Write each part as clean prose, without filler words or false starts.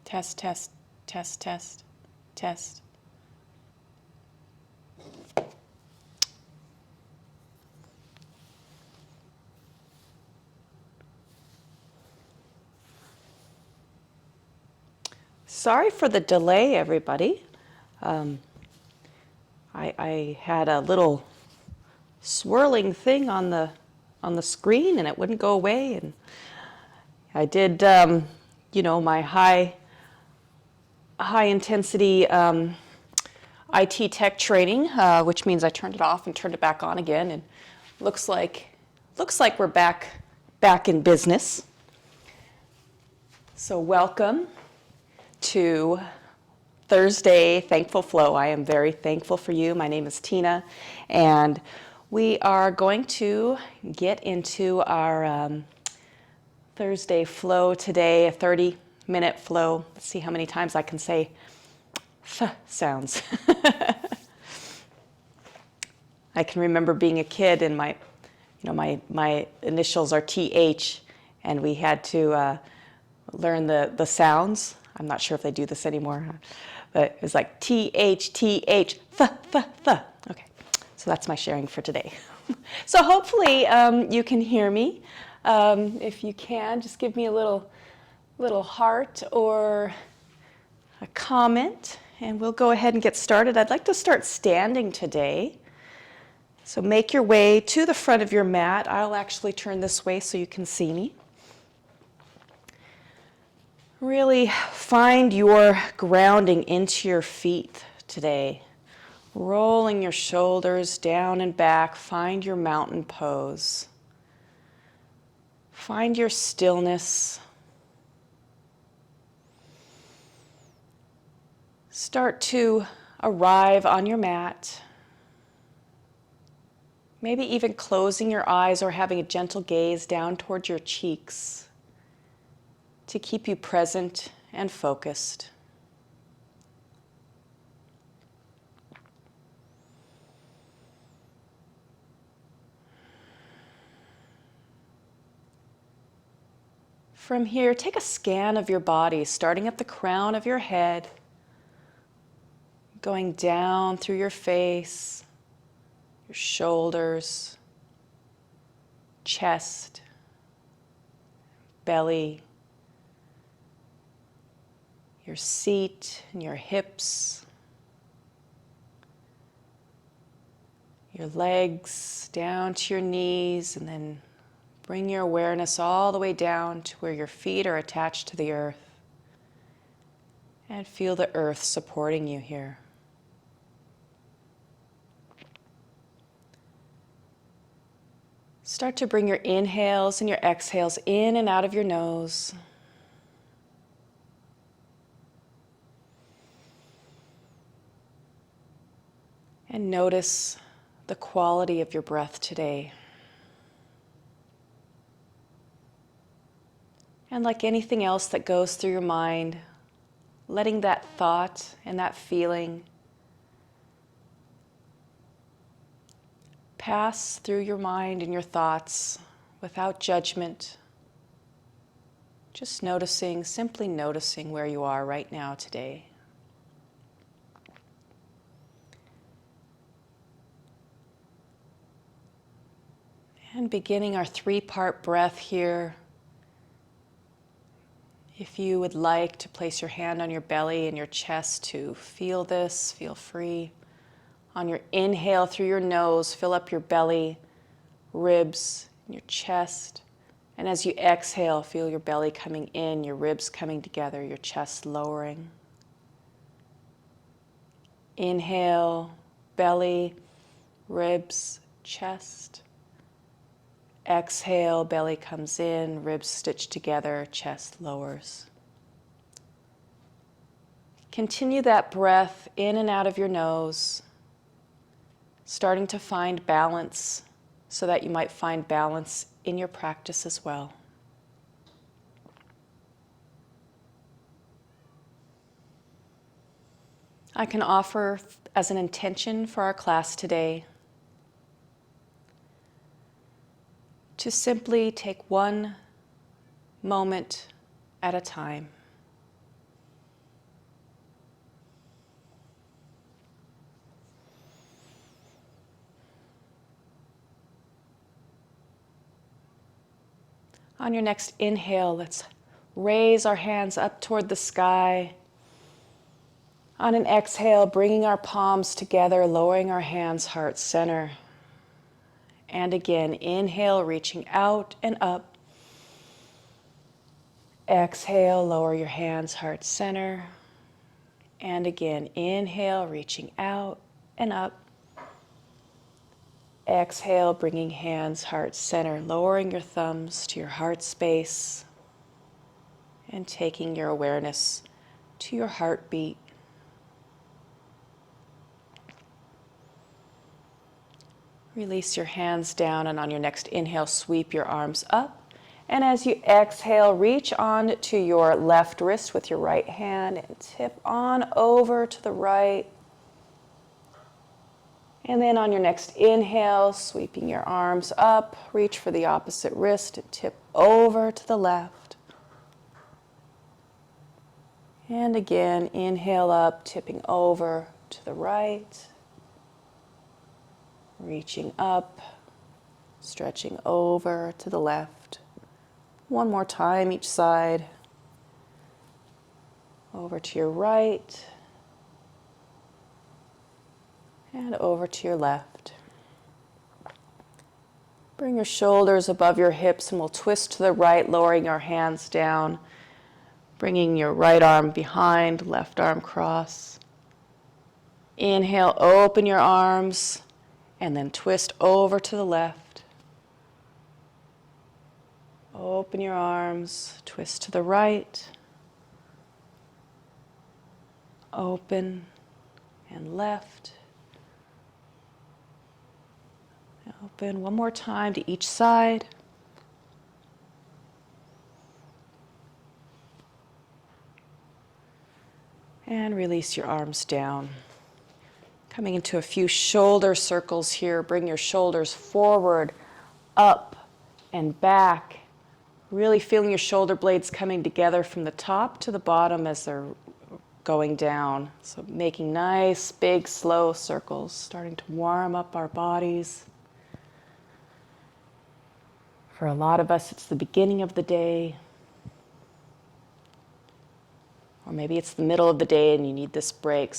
Test, test, test, test, test. Sorry for the delay, everybody. I had a little swirling thing on the screen, and it wouldn't go away. And I did, my high intensity IT tech training, which means I turned it off and turned it back on again, and looks like we're back in business. So welcome to Thursday Thankful Flow. I am very thankful for you. My name is Tina, and we are going to get into our Thursday flow today, a 30-minute flow. Let's see how many times I can say th sounds. I can remember being a kid, and my initials are TH, and we had to learn the sounds. I'm not sure if they do this anymore, but it was like TH, TH, th. Okay, so that's my sharing for today. So hopefully you can hear me. If you can, just give me a little heart or a comment, and we'll go ahead and get started. I'd like to start standing today. So make your way to the front of your mat. I'll actually turn this way so you can see me. Really find your grounding into your feet today. Rolling your shoulders down and back. Find your mountain pose. Find your stillness. Start to arrive on your mat. Maybe even closing your eyes or having a gentle gaze down towards your cheeks to keep you present and focused. From here, take a scan of your body, starting at the crown of your head, going down through your face, your shoulders, chest, belly, your seat and your hips, your legs down to your knees, and then bring your awareness all the way down to where your feet are attached to the earth. And feel the earth supporting you here. Start to bring your inhales and your exhales in and out of your nose. And notice the quality of your breath today. And like anything else that goes through your mind, letting that thought and that feeling pass through your mind and your thoughts without judgment. Just noticing, simply noticing where you are right now today. And beginning our 3-part breath here. If you would like to place your hand on your belly and your chest to feel this, feel free. On your inhale through your nose, fill up your belly, ribs, and your chest. And as you exhale, feel your belly coming in, your ribs coming together, your chest lowering. Inhale, belly, ribs, chest. Exhale, belly comes in, ribs stitched together, chest lowers. Continue that breath in and out of your nose, starting to find balance so that you might find balance in your practice as well. I can offer as an intention for our class today to simply take one moment at a time. On your next inhale, let's raise our hands up toward the sky. On an exhale, bringing our palms together, lowering our hands, heart center. And again, inhale, reaching out and up. Exhale, lower your hands, heart center. And again, inhale, reaching out and up. Exhale, bringing hands, heart center, lowering your thumbs to your heart space and taking your awareness to your heartbeat. Release your hands down, and on your next inhale, sweep your arms up. And as you exhale, reach on to your left wrist with your right hand and tip on over to the right. And then on your next inhale, sweeping your arms up, reach for the opposite wrist and tip over to the left. And again, inhale up, tipping over to the right. Reaching up, stretching over to the left. One more time each side. Over to your right. And over to your left. Bring your shoulders above your hips and we'll twist to the right, lowering our hands down. Bringing your right arm behind, left arm cross. Inhale, open your arms, and then twist over to the left. Open your arms, twist to the right. Open and left. Open one more time to each side. And release your arms down. Coming into a few shoulder circles here. Bring your shoulders forward, up, and back. Really feeling your shoulder blades coming together from the top to the bottom as they're going down. So making nice, big, slow circles, starting to warm up our bodies. For a lot of us, it's the beginning of the day. Or maybe it's the middle of the day and you need this break.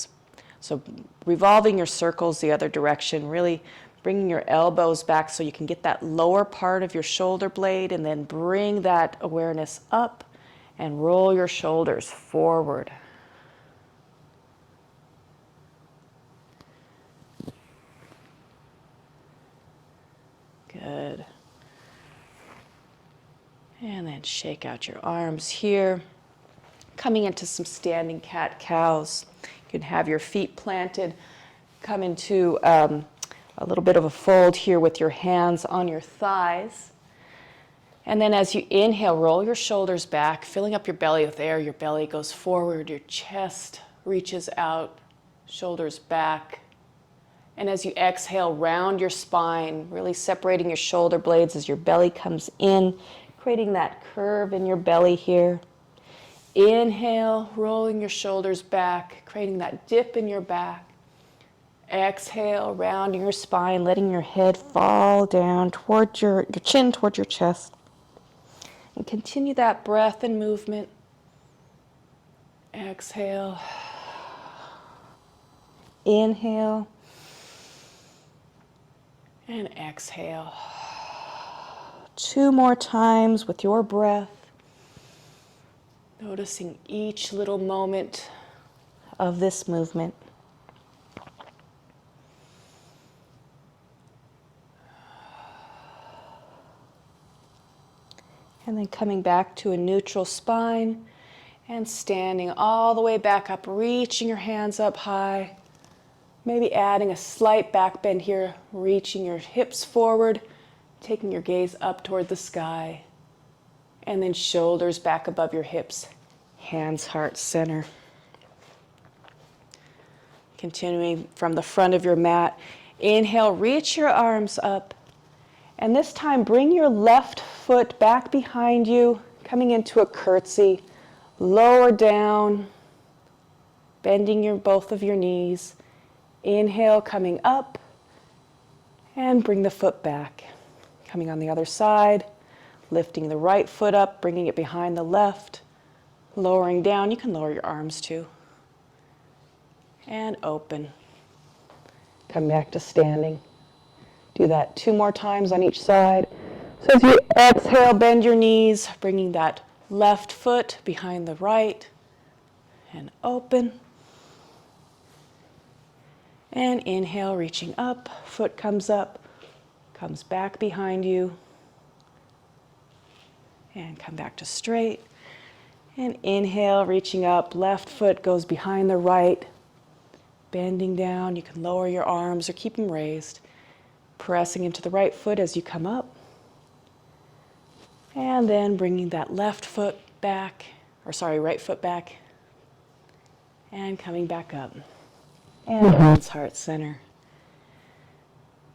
So revolving your circles the other direction, really bringing your elbows back so you can get that lower part of your shoulder blade, and then bring that awareness up and roll your shoulders forward. Good. And then shake out your arms here. Coming into some standing cat-cows. You can have your feet planted. Come into a little bit of a fold here with your hands on your thighs. And then as you inhale, roll your shoulders back, filling up your belly with air. Your belly goes forward, your chest reaches out, shoulders back. And as you exhale, round your spine, really separating your shoulder blades as your belly comes in, creating that curve in your belly here. Inhale, rolling your shoulders back, creating that dip in your back. Exhale, rounding your spine, letting your head fall down toward your chin, toward your chest. And continue that breath and movement. Exhale. Inhale. And exhale. 2 more times with your breath. Noticing each little moment of this movement. And then coming back to a neutral spine and standing all the way back up, reaching your hands up high. Maybe adding a slight back bend here, reaching your hips forward, taking your gaze up toward the sky. And then shoulders back above your hips, hands, heart, center. Continuing from the front of your mat, inhale, reach your arms up. And this time, bring your left foot back behind you, coming into a curtsy. Lower down, bending both of your knees. Inhale, coming up, and bring the foot back. Coming on the other side, Lifting the right foot up, bringing it behind the left. Lowering down, you can lower your arms too. And open. Come back to standing. Do that 2 more times on each side. So as you exhale, bend your knees, bringing that left foot behind the right. And open. And inhale, reaching up. Foot comes up, comes back behind you. And come back to straight. And inhale, reaching up. Left foot goes behind the right. Bending down. You can lower your arms or keep them raised. Pressing into the right foot as you come up. And then bringing that left foot back, right foot back. And coming back up. And hands, heart center.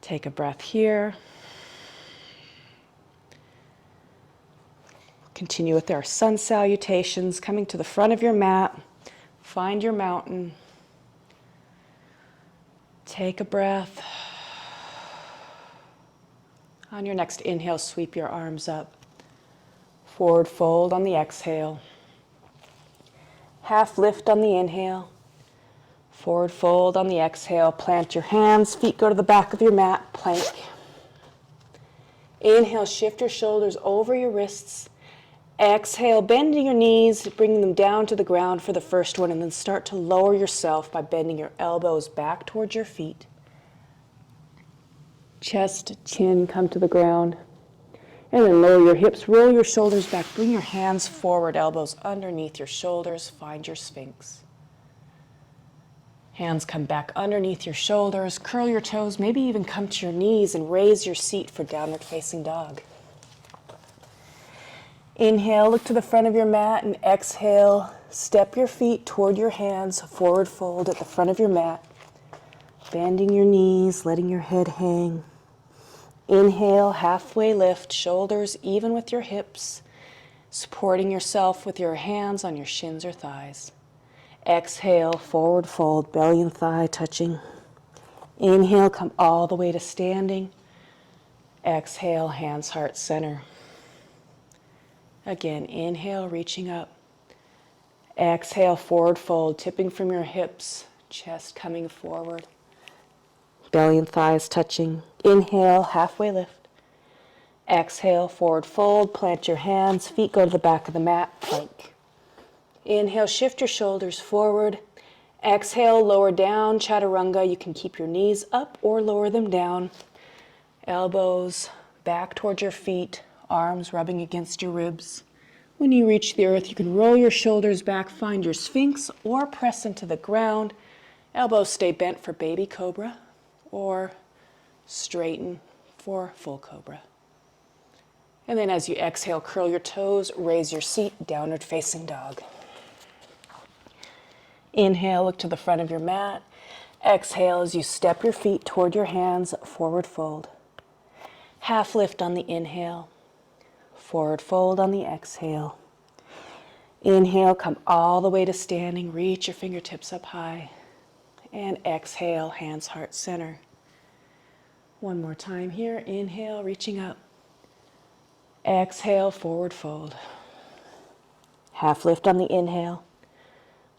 Take a breath here. Continue with our sun salutations, coming to the front of your mat. Find your mountain. Take a breath. On your next inhale, sweep your arms up. Forward fold on the exhale. Half lift on the inhale. Forward fold on the exhale. Plant your hands, feet go to the back of your mat, plank. Inhale, shift your shoulders over your wrists. Exhale, bending your knees, bringing them down to the ground for the first one, and then start to lower yourself by bending your elbows back towards your feet. Chest, chin come to the ground. And then lower your hips, roll your shoulders back, bring your hands forward, elbows underneath your shoulders, find your Sphinx. Hands come back underneath your shoulders, curl your toes, maybe even come to your knees and raise your seat for downward facing dog. Inhale, look to the front of your mat, and exhale, step your feet toward your hands, forward fold at the front of your mat, bending your knees, letting your head hang. Inhale, halfway lift, shoulders even with your hips, supporting yourself with your hands on your shins or thighs. Exhale, forward fold, belly and thigh touching. Inhale, come all the way to standing. Exhale, hands, heart, center. Again, inhale, reaching up. Exhale, forward fold, tipping from your hips, chest coming forward. Belly and thighs touching. Inhale, halfway lift. Exhale, forward fold, plant your hands, feet go to the back of the mat, plank. Inhale, shift your shoulders forward. Exhale, lower down, chaturanga. You can keep your knees up or lower them down. Elbows back towards your feet, arms rubbing against your ribs. When you reach the earth, you can roll your shoulders back, find your Sphinx, or press into the ground. Elbows stay bent for baby cobra, or straighten for full cobra. And then as you exhale, curl your toes, raise your seat, downward facing dog. Inhale, look to the front of your mat. Exhale as you step your feet toward your hands, forward fold. Half lift on the inhale, forward fold on the exhale. Inhale, come all the way to standing, reach your fingertips up high. And exhale, hands, heart, center. One more time here, inhale, reaching up. Exhale, forward fold. Half lift on the inhale.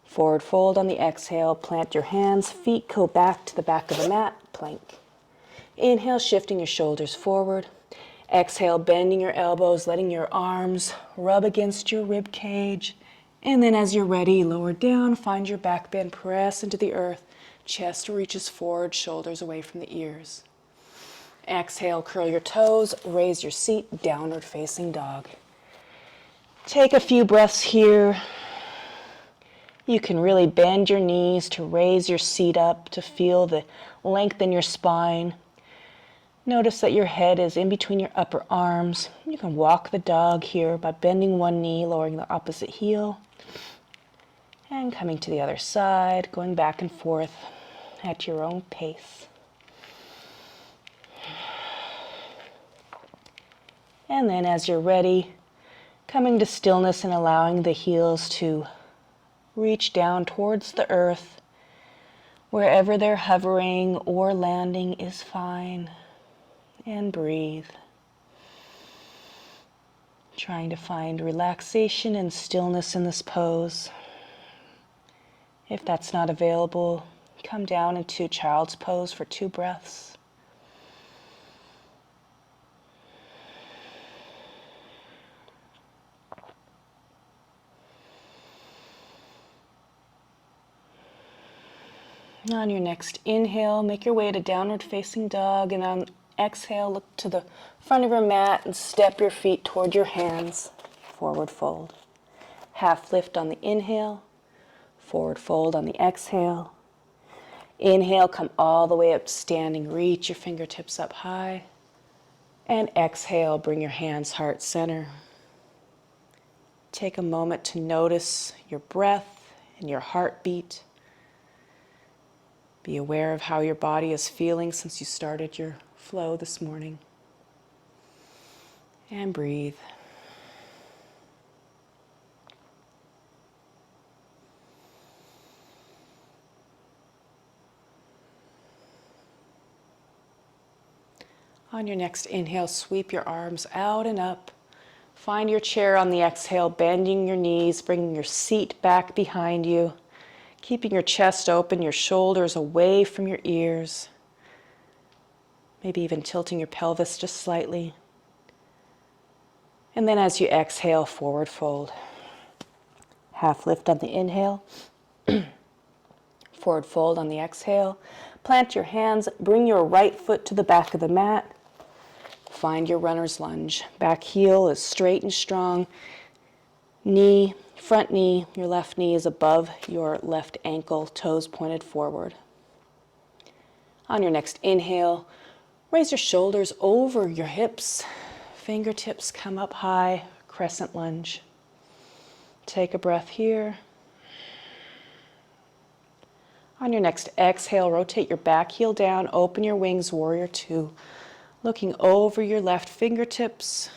Forward fold on the exhale, plant your hands, feet go back to the back of the mat, plank. Inhale, shifting your shoulders forward. Exhale, bending your elbows, letting your arms rub against your rib cage. And then as you're ready, lower down, find your back bend, press into the earth. Chest reaches forward, shoulders away from the ears. Exhale, curl your toes, raise your seat, downward facing dog. Take a few breaths here. You can really bend your knees to raise your seat up, to feel the length in your spine. Notice that your head is in between your upper arms. You can walk the dog here by bending one knee, lowering the opposite heel, and coming to the other side, going back and forth at your own pace. And then as you're ready, coming to stillness and allowing the heels to reach down towards the earth. Wherever they're hovering or landing is fine. And breathe. Trying to find relaxation and stillness in this pose. If that's not available, come down into child's pose for 2 breaths. On your next inhale, make your way to downward facing dog, and on exhale, look to the front of your mat and step your feet toward your hands. Forward fold. Half lift on the inhale, forward fold on the exhale. Inhale, come all the way up standing, reach your fingertips up high. And exhale, bring your hands heart center. Take a moment to notice your breath and your heartbeat. Be aware of how your body is feeling since you started your flow this morning. And breathe. On your next inhale, sweep your arms out and up. Find your chair on the exhale, bending your knees, bringing your seat back behind you. Keeping your chest open, your shoulders away from your ears. Maybe even tilting your pelvis just slightly. And then as you exhale, forward fold. Half lift on the inhale. Forward fold on the exhale. Plant your hands, bring your right foot to the back of the mat. Find your runner's lunge. Back heel is straight and strong. Front knee, your left knee is above your left ankle, toes pointed forward. On your next inhale, raise your shoulders over your hips. Fingertips come up high, crescent lunge. Take a breath here. On your next exhale, rotate your back heel down, open your wings, warrior 2. Looking over your left fingertips.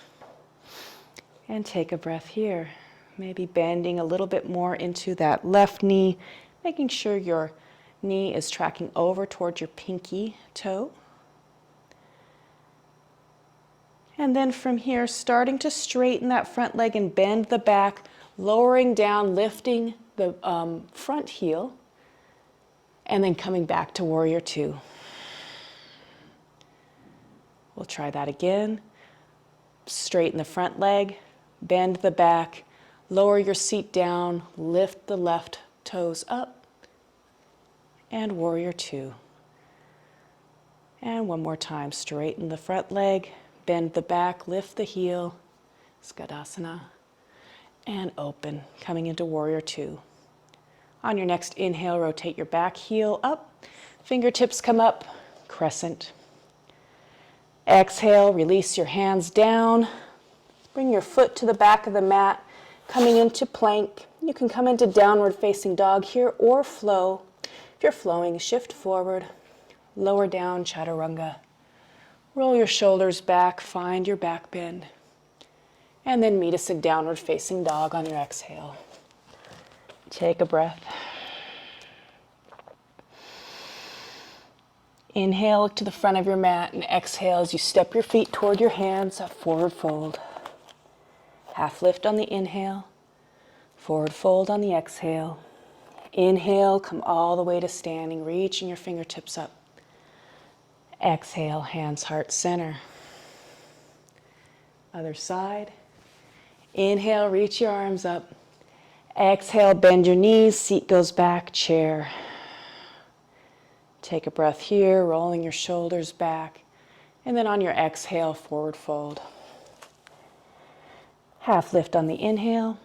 And take a breath here. Maybe bending a little bit more into that left knee, making sure your knee is tracking over towards your pinky toe. And then from here, starting to straighten that front leg and bend the back, lowering down, lifting the front heel, and then coming back to warrior 2. We'll try that again. Straighten the front leg, bend the back, lower your seat down, lift the left toes up, and warrior 2. And one more time, straighten the front leg, bend the back, lift the heel, Skadasana, and open, coming into warrior 2. On your next inhale, rotate your back heel up, fingertips come up, crescent. Exhale, release your hands down, bring your foot to the back of the mat, coming into plank. You can come into downward facing dog here or flow. If you're flowing, shift forward, lower down, chaturanga. Roll your shoulders back, find your back bend. And then meet us in downward facing dog on your exhale. Take a breath. Inhale, look to the front of your mat, and exhale as you step your feet toward your hands, forward fold. Half lift on the inhale, forward fold on the exhale. Inhale, come all the way to standing, reaching your fingertips up. Exhale, hands heart center. Other side. Inhale, reach your arms up. Exhale, bend your knees, seat goes back, chair. Take a breath here, rolling your shoulders back. And then on your exhale, forward fold. Half lift on the inhale.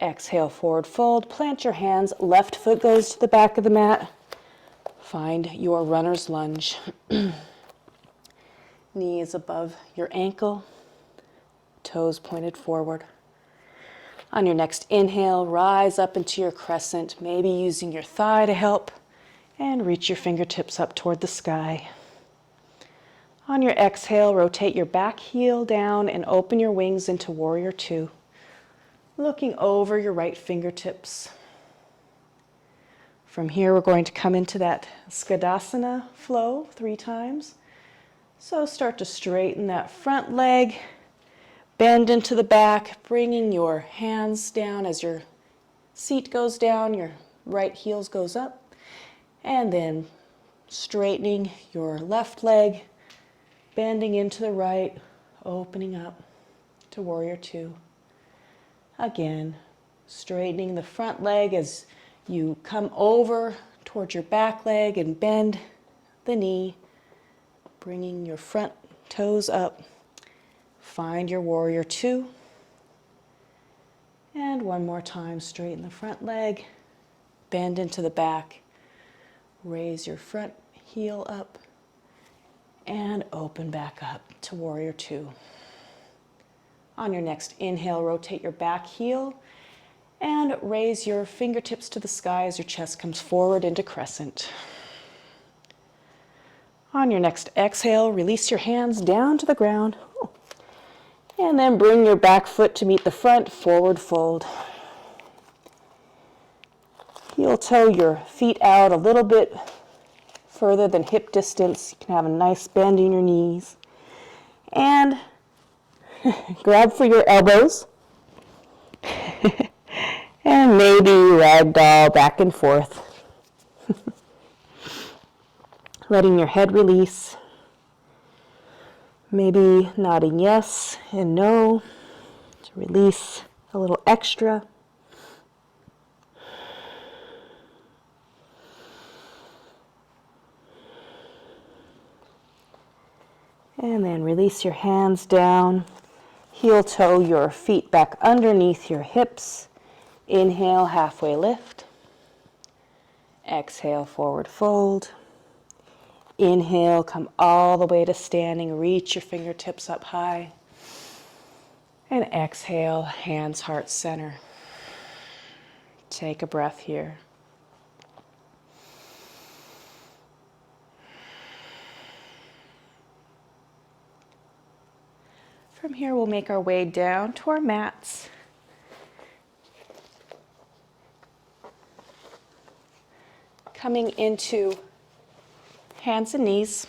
Exhale, forward fold. Plant your hands. Left foot goes to the back of the mat. Find your runner's lunge. Knee is above your ankle. Toes pointed forward. On your next inhale, rise up into your crescent, maybe using your thigh to help, and reach your fingertips up toward the sky. On your exhale, rotate your back heel down and open your wings into warrior 2, looking over your right fingertips. From here, we're going to come into that Skadasana flow 3 times. So start to straighten that front leg, Bend into the back, bringing your hands down as your seat goes down, your right heels goes up, and then straightening your left leg, bending into the right, opening up to warrior two. Again, straightening the front leg as you come over towards your back leg and bend the knee, bringing your front toes up. Find your warrior two. And one more time, straighten the front leg, bend into the back, raise your front heel up, and open back up to warrior two. On your next inhale, rotate your back heel and raise your fingertips to the sky as your chest comes forward into crescent. On your next exhale, release your hands down to the ground. And then bring your back foot to meet the front, forward fold. Heel toe your feet out a little bit further than hip distance. You can have a nice bend in your knees. And grab for your elbows. And maybe ragdoll back and forth. Letting your head release. Maybe nodding yes and no to release a little extra. And then release your hands down. Heel toe your feet back underneath your hips. Inhale, halfway lift. Exhale, forward fold. Inhale, come all the way to standing. Reach your fingertips up high. And exhale, hands, heart center. Take a breath here. From here, we'll make our way down to our mats. Coming into hands and knees.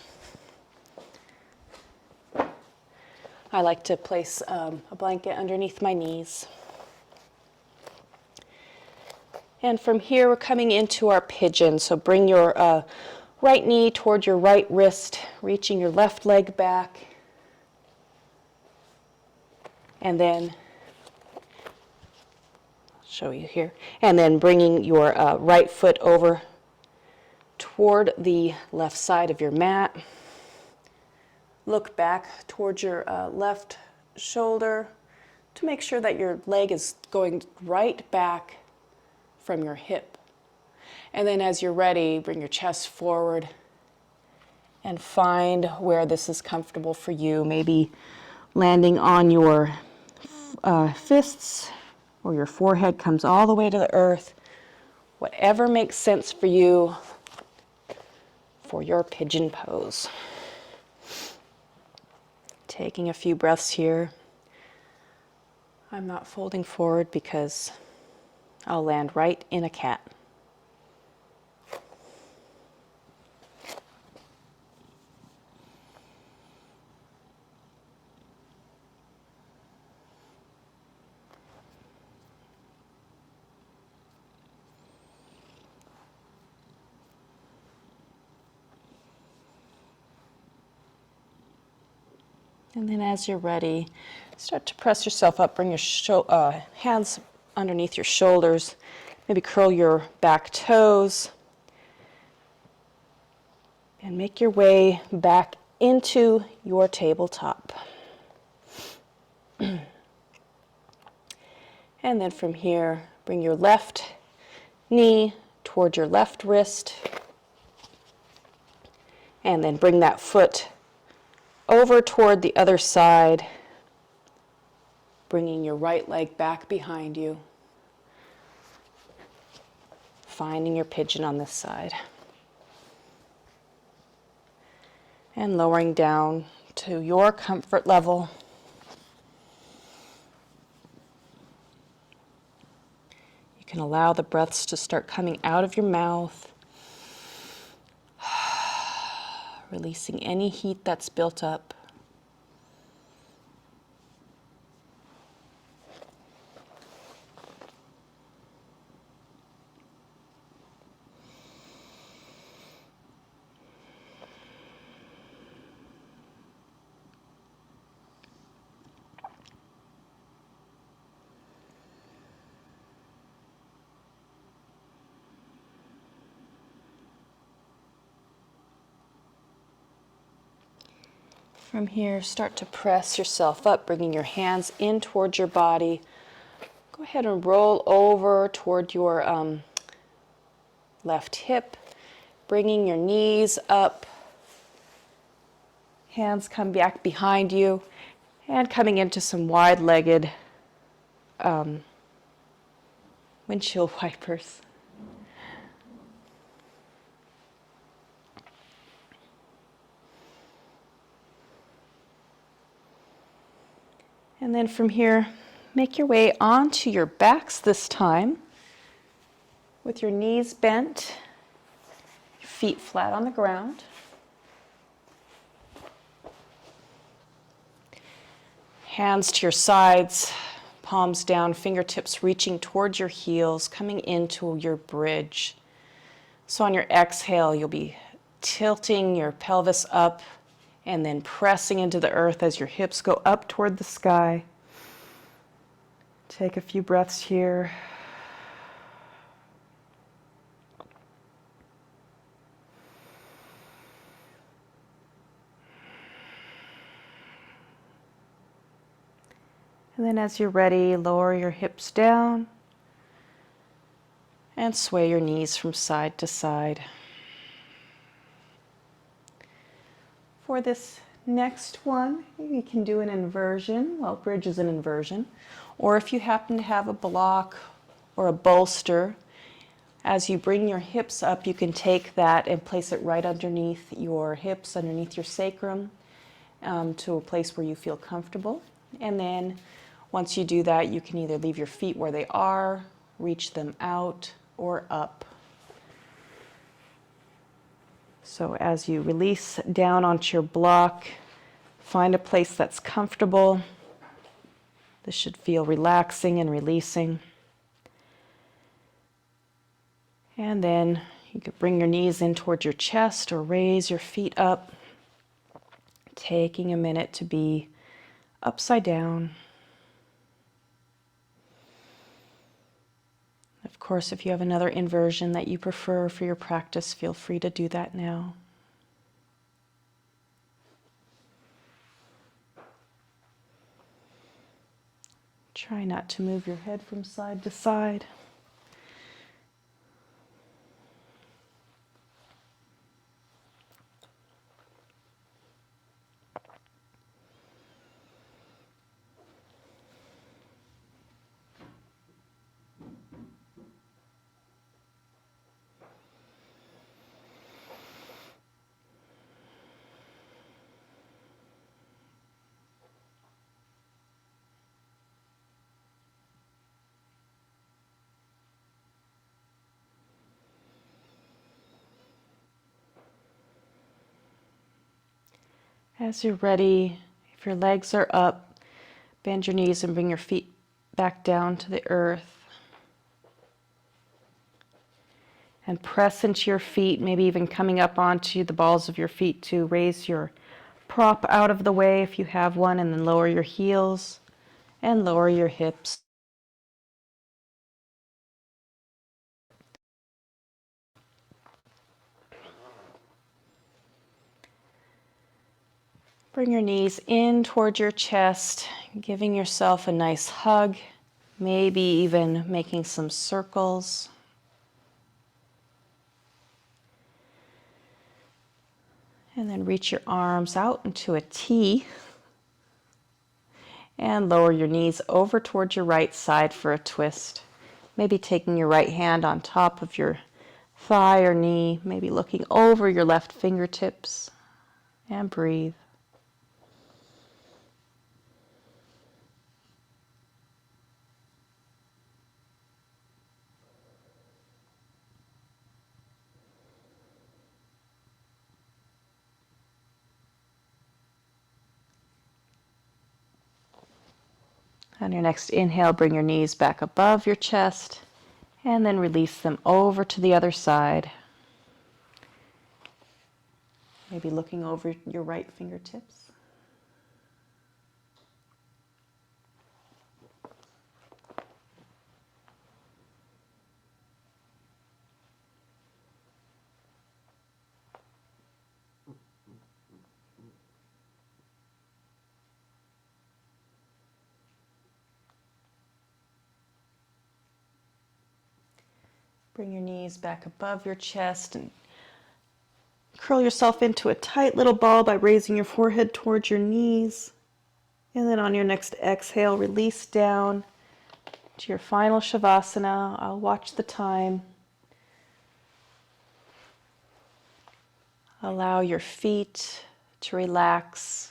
I like to place a blanket underneath my knees. And from here, we're coming into our pigeon. So bring your right knee toward your right wrist, reaching your left leg back. And then, I'll show you here. And then bringing your right foot over toward the left side of your mat. Look back towards your left shoulder to make sure that your leg is going right back from your hip. And then as you're ready, bring your chest forward and find where this is comfortable for you. Maybe landing on your fists or your forehead comes all the way to the earth. Whatever makes sense for you for your pigeon pose. Taking a few breaths here. I'm not folding forward because I'll land right in a cat. And then as you're ready, start to press yourself up, bring your hands underneath your shoulders, maybe curl your back toes, and make your way back into your tabletop. And then from here, bring your left knee toward your left wrist, and then bring that foot over toward the other side, bringing your right leg back behind you, finding your pigeon on this side, and lowering down to your comfort level. You can allow the breaths to start coming out of your mouth, releasing any heat that's built up. From here, start to press yourself up, bringing your hands in towards your body. Go ahead and roll over toward your left hip, bringing your knees up. Hands come back behind you, and coming into some wide-legged windshield wipers. And then from here, make your way onto your backs this time, with your knees bent, your feet flat on the ground. Hands to your sides, palms down, fingertips reaching towards your heels, coming into your bridge. So on your exhale, you'll be tilting your pelvis up and then pressing into the earth as your hips go up toward the sky. Take a few breaths here. And then as you're ready, lower your hips down and sway your knees from side to side. For this next one, you can do an inversion. Well, bridge is an inversion. Or if you happen to have a block or a bolster, as you bring your hips up, you can take that and place it right underneath your hips, underneath your sacrum, to a place where you feel comfortable. And then once you do that, you can either leave your feet where they are, reach them out, or up. So as you release down onto your block, find a place that's comfortable. This should feel relaxing and releasing. And then you could bring your knees in towards your chest or raise your feet up, taking a minute to be upside down. Of course, if you have another inversion that you prefer for your practice, feel free to do that now. Try not to move your head from side to side. As you're ready, if your legs are up, bend your knees and bring your feet back down to the earth. And press into your feet, maybe even coming up onto the balls of your feet to raise your prop out of the way if you have one, and then lower your heels and lower your hips. Bring your knees in towards your chest, giving yourself a nice hug, maybe even making some circles. And then reach your arms out into a T and lower your knees over towards your right side for a twist. Maybe taking your right hand on top of your thigh or knee, maybe looking over your left fingertips, and breathe. On your next inhale, bring your knees back above your chest and then release them over to the other side. Maybe looking over your right fingertips. Bring your knees back above your chest and curl yourself into a tight little ball by raising your forehead towards your knees. And then on your next exhale, release down to your final Shavasana. I'll watch the time. Allow your feet to relax,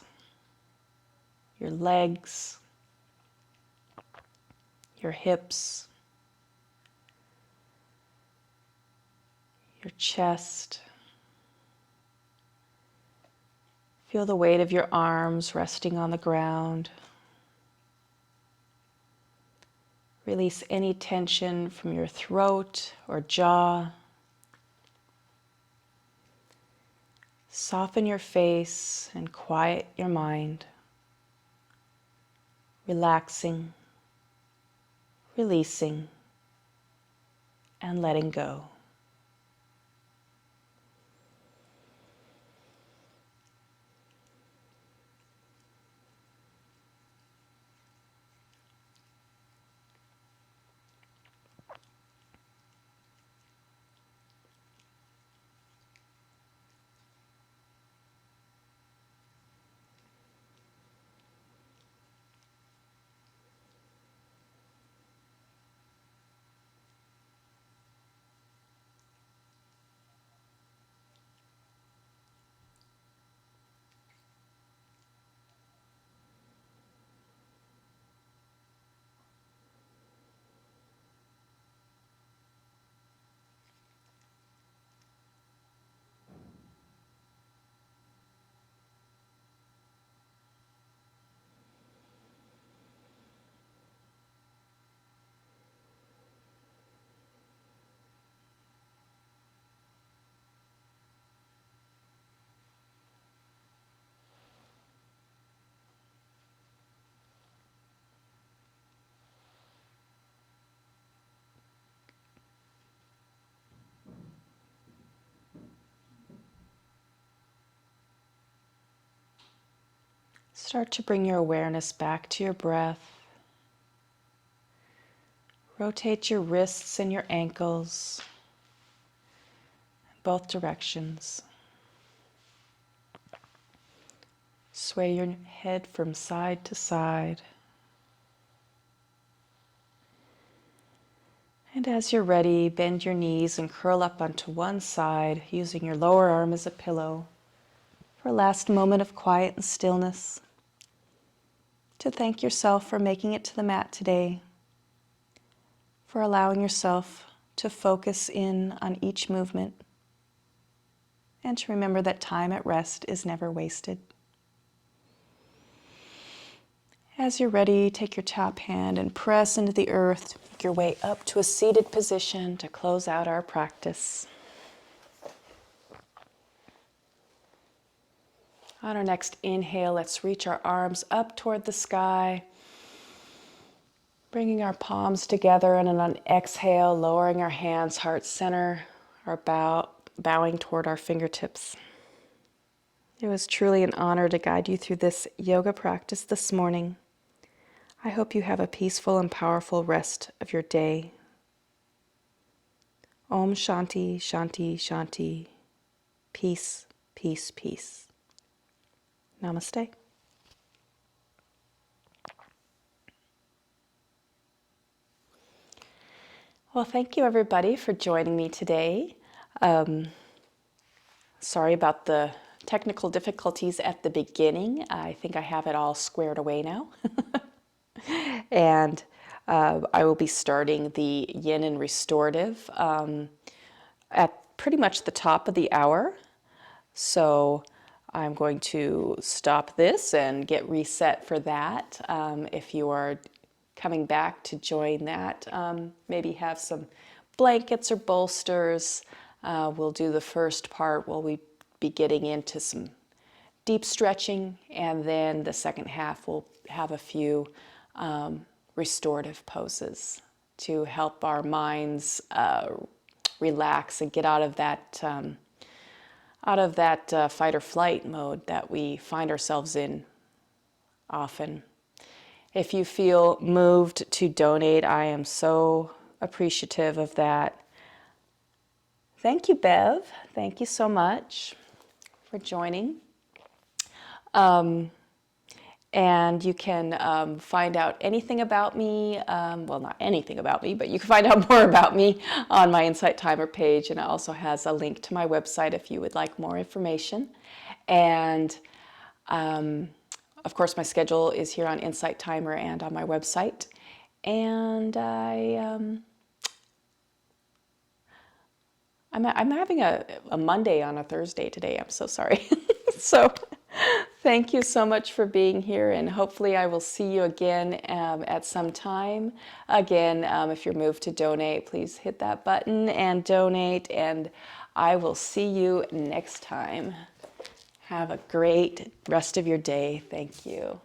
your legs, your hips, your chest. Feel the weight of your arms resting on the ground. Release any tension from your throat or jaw. Soften your face and quiet your mind. Relaxing, releasing, and letting go. Start to bring your awareness back to your breath. Rotate your wrists and your ankles in both directions. Sway your head from side to side. And as you're ready, bend your knees and curl up onto one side, using your lower arm as a pillow for a last moment of quiet and stillness. To thank yourself for making it to the mat today, for allowing yourself to focus in on each movement, and to remember that time at rest is never wasted. As you're ready, take your top hand and press into the earth. Make your way up to a seated position to close out our practice. On our next inhale, let's reach our arms up toward the sky, bringing our palms together, and on an exhale, lowering our hands, heart center, our bowing toward our fingertips. It was truly an honor to guide you through this yoga practice this morning. I hope you have a peaceful and powerful rest of your day. Om Shanti, Shanti, Shanti. Peace, peace, peace. Namaste. Well, thank you everybody for joining me today. Sorry about the technical difficulties at the beginning. I think I have it all squared away now. And I will be starting the yin and restorative at pretty much the top of the hour. So I'm going to stop this and get reset for that. If you are coming back to join that, maybe have some blankets or bolsters. We'll do the first part while we be getting into some deep stretching, and then the second half we'll have a few restorative poses to help our minds relax and get out of that fight or flight mode that we find ourselves in often. If you feel moved to donate, I am so appreciative of that. Thank you, Bev. Thank you so much for joining. And you can find out anything about me, well, not anything about me, but you can find out more about me on my Insight Timer page, and it also has a link to my website if you would like more information. And of course, my schedule is here on Insight Timer and on my website. And I'm having a Monday on a Thursday today. I'm so sorry. So thank you so much for being here, and hopefully I will see you again at some time. Again, if you're moved to donate, please hit that button and donate, and I will see you next time. Have a great rest of your day. Thank you.